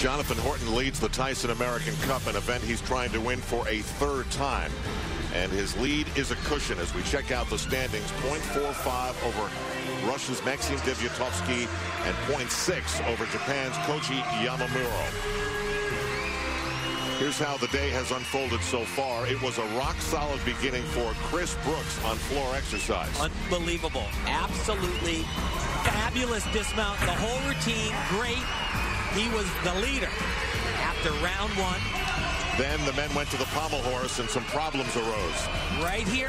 Jonathan Horton leads the Tyson American Cup, an event he's trying to win for a third time. And his lead is a cushion as we check out the standings. 0.45 over Russia's Maxim Deviatovsky and 0.6 over Japan's Koji Yamamuro. Here's how the day has unfolded so far. It was a rock-solid beginning for Chris Brooks on floor exercise. Unbelievable. Absolutely fabulous dismount. The whole routine, great. He was the leader after round one. Then the men went to the pommel horse and some problems arose. Right here,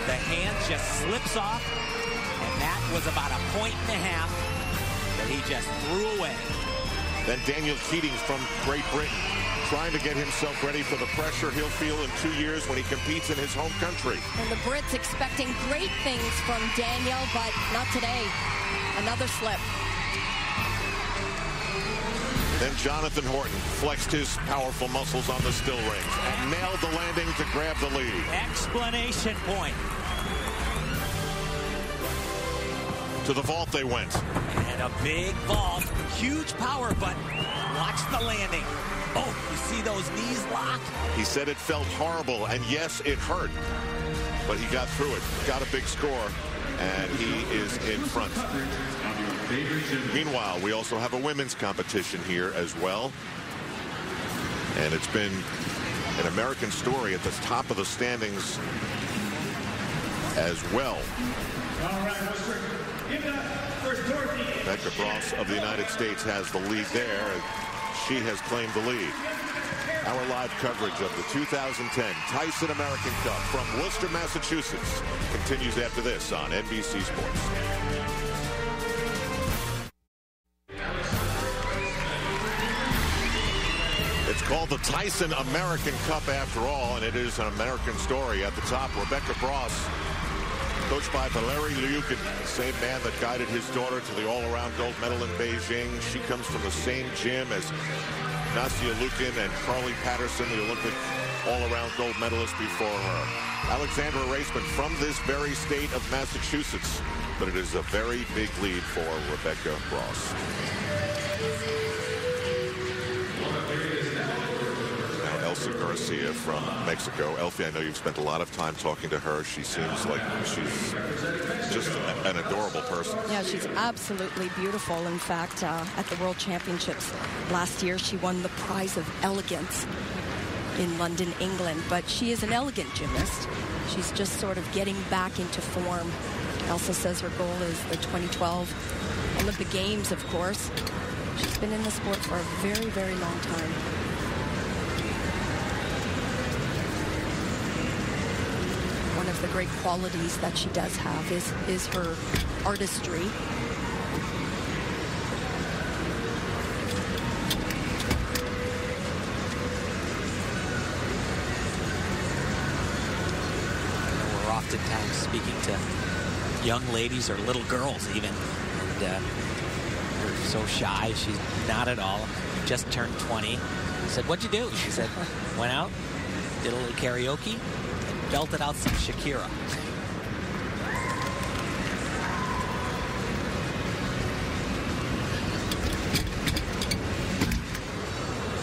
the hand just slips off, and that was about 1.5 points that he just threw away. Then Daniel Keating from Great Britain, trying to get himself ready for the pressure he'll feel in 2 years when he competes in his home country. And the Brits expecting great things from Daniel, but not today. Another slip. Then Jonathan Horton flexed his powerful muscles on the still rings and nailed the landing to grab the lead. Explanation point. To the vault they went. And a big vault. Huge power, but watch the landing. Oh, you see those knees lock? He said it felt horrible, and yes, it hurt. But he got through it, got a big score, and he is in front. Meanwhile, we also have a women's competition here as well. And it's been an American story at the top of the standings as well. Rebecca Bross of the United States has the lead there. She has claimed the lead. Our live coverage of the 2010 Tyson American Cup from Worcester, Massachusetts continues after this on NBC Sports. It's called the Tyson American Cup after all, and it is an American story. At the top, Rebecca Bross, coached by Valeri Lyukin, the same man that guided his daughter to the all-around gold medal in Beijing. She comes from the same gym as Nastia Liukin and Carly Patterson, the Olympic all-around gold medalist before her. Alexandra Raceman from this very state of Massachusetts, but it is a very big lead for Rebecca Bross. Elsa Garcia from Mexico. Elfie, I know you've spent a lot of time talking to her. She seems like she's just an adorable person. Yeah, she's absolutely beautiful. In fact, at the World Championships last year, she won the prize of elegance in London, England. But she is an elegant gymnast. She's just sort of getting back into form. Elsa says her goal is the 2012 Olympic Games, of course. She's been in the sport for a very, very long time. One of the great qualities that she does have is her artistry. We're oftentimes speaking to young ladies or little girls even, and they're so shy. She's not at all. Just turned 20. I said, "What'd you do?" She said, "Went out, did a little karaoke, belted out some Shakira."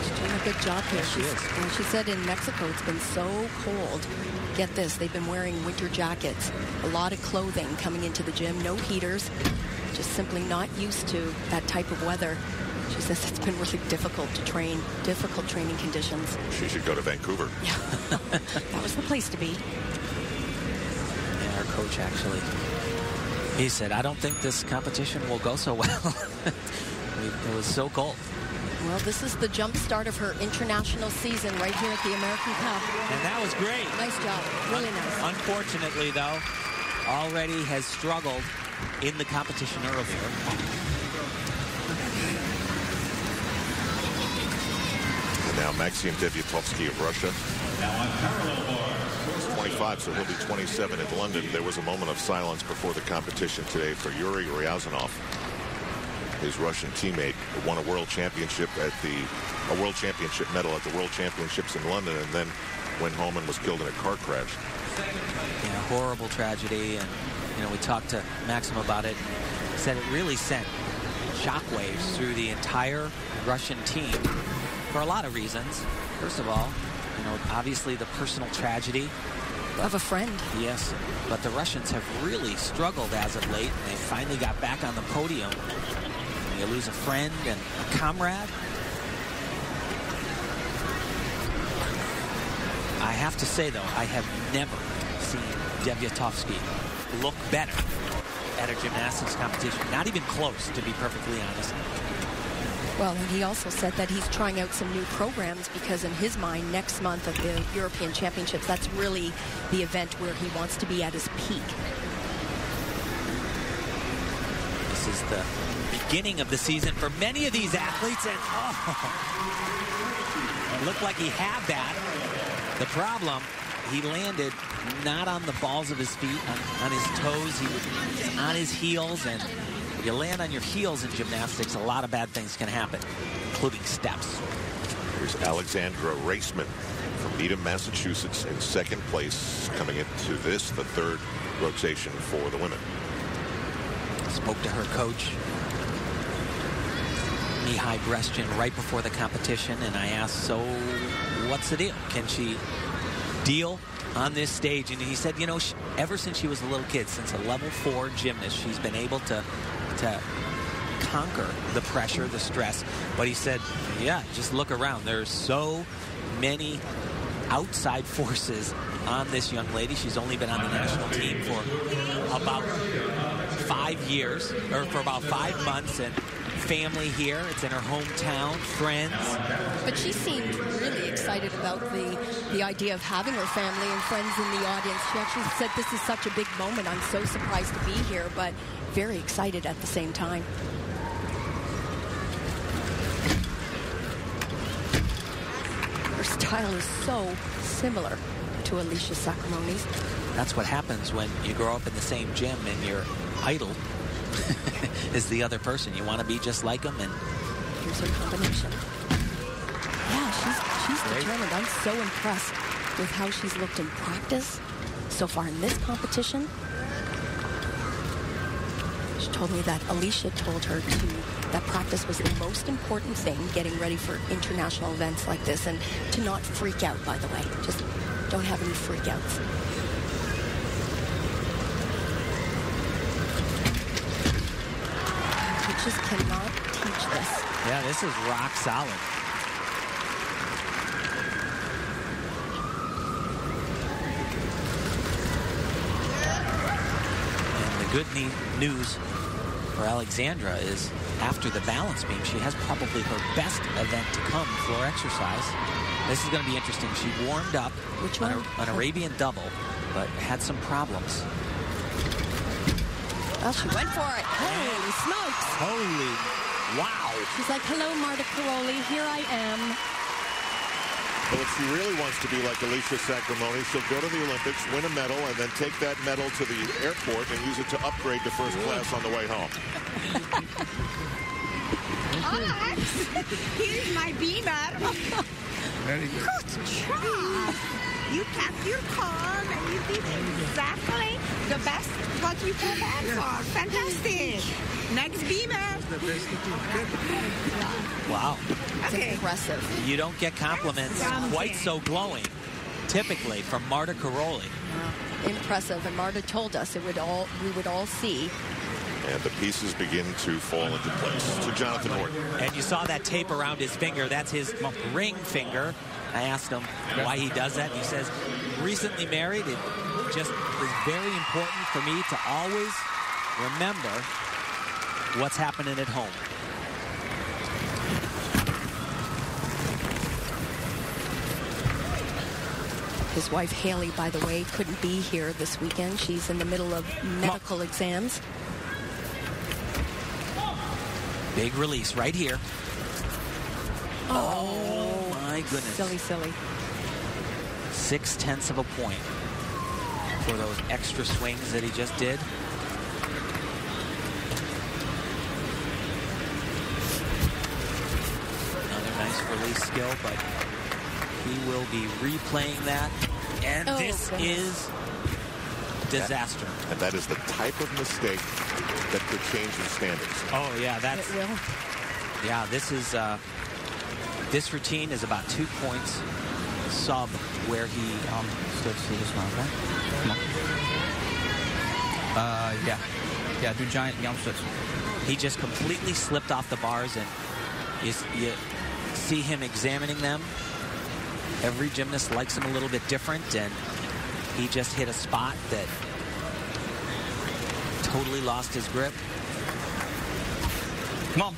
She's doing a good job here. She is. And she said in Mexico it's been so cold. Get this, they've been wearing winter jackets, a lot of clothing coming into the gym, no heaters, just simply not used to that type of weather. She says it's been really difficult to train, difficult training conditions. She should go to Vancouver. Yeah, that was the place to be. Yeah, our coach actually, he said, "I don't think this competition will go so well." It was so cold. Well, this is the jump start of her international season right here at the American Cup. And that was great. Nice job, really nice. Unfortunately, though, already has struggled in the competition earlier. Now Maxim Deviatovsky of Russia. He's 25, so he'll be 27 in London. There was a moment of silence before the competition today for Yuri Ryazanov. His Russian teammate won a world championship world championship medal at the World Championships in London, and then went home and was killed in a car crash. Yeah, horrible tragedy, and we talked to Maxim about it. He said it really sent shockwaves through the entire Russian team for a lot of reasons. First of all, you know, obviously the personal tragedy of a friend. Yes, but the Russians have really struggled as of late, and they finally got back on the podium. You lose a friend and a comrade. I have to say, though, I have never seen Deviatovsky look better at a gymnastics competition. Not even close, to be perfectly honest. Well, and he also said that he's trying out some new programs because in his mind, next month at the European Championships, that's really the event where he wants to be at his peak. This is the beginning of the season for many of these athletes, and it looked like he had that. The problem, he landed not on the balls of his feet, on his toes. He was on his heels, and when you land on your heels in gymnastics, a lot of bad things can happen, including steps. Here's Alexandra Raceman from Needham, Massachusetts, in second place, coming into this, the third rotation for the women. Spoke to her coach, Mihai Brestyan, right before the competition, and I asked, so what's the deal? Can she deal on this stage? And he said, you know, ever since she was a little kid, since a level 4 gymnast, she's been able to conquer the pressure, the stress. But he said, yeah, just look around. There's so many outside forces on this young lady. She's only been on the national team for about 5 years, or for about 5 months, and family here. It's in her hometown, friends. But she seemed really excited about the idea of having her family and friends in the audience. She actually said, this is such a big moment. I'm so surprised to be here, but very excited at the same time. Her style is so similar to Alicia Sacramoni's. That's what happens when you grow up in the same gym and your idol is the other person. You want to be just like them. And here's her combination. Yeah, she's determined. I'm so impressed with how she's looked in practice so far in this competition. She told me that Alicia told her that practice was the most important thing, getting ready for international events like this, and to not freak out, by the way. Just don't have any freakouts. You just cannot teach this. Yeah, this is rock solid. And the good news for Alexandra is after the balance beam, she has probably her best event to come, floor exercise. This is going to be interesting. She warmed up on an Arabian double, but had some problems. Well, she went for it. Holy smokes. Holy, wow. She's like, hello, Marta Karolyi, here I am. Well, if she really wants to be like Alicia Sacramoni, she'll go to the Olympics, win a medal, and then take that medal to the airport and use it to upgrade to first class on the way home. Alex, here's my beamer. Very good. Good job. You kept your calm and you did exactly the best what we prepared for. Fantastic. Next beamer. The best Wow. Okay. Impressive. You don't get compliments quite so glowing, typically, from Marta Karolyi. Impressive. And Marta told us we would all see. And the pieces begin to fall into place. To Jonathan Horton. And you saw that tape around his finger. That's his ring finger. I asked him why he does that. He says, recently married, it just is very important for me to always remember what's happening at home. His wife, Haley, by the way, couldn't be here this weekend. She's in the middle of medical exams. Big release right here. Oh my goodness. Silly. 0.6 of a point for those extra swings that he just did. Another nice release skill, but he will be replaying that. And this is disaster. And that is the type of mistake that could change the standings. Oh, yeah, It will. yeah, this routine is about 2 points sub where he Still see this one, okay? Come on. Yeah, do giant yum splits. he just completely slipped off the bars, and you see him examining them. Every gymnast likes him a little bit different, and he just hit a spot that totally lost his grip. Come on.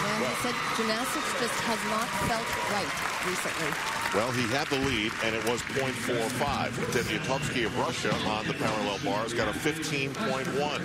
And he said gymnastics just has not felt right recently. Well, he had the lead, and it was .45. Deniatovsky of Russia on the parallel bars got a 15.1.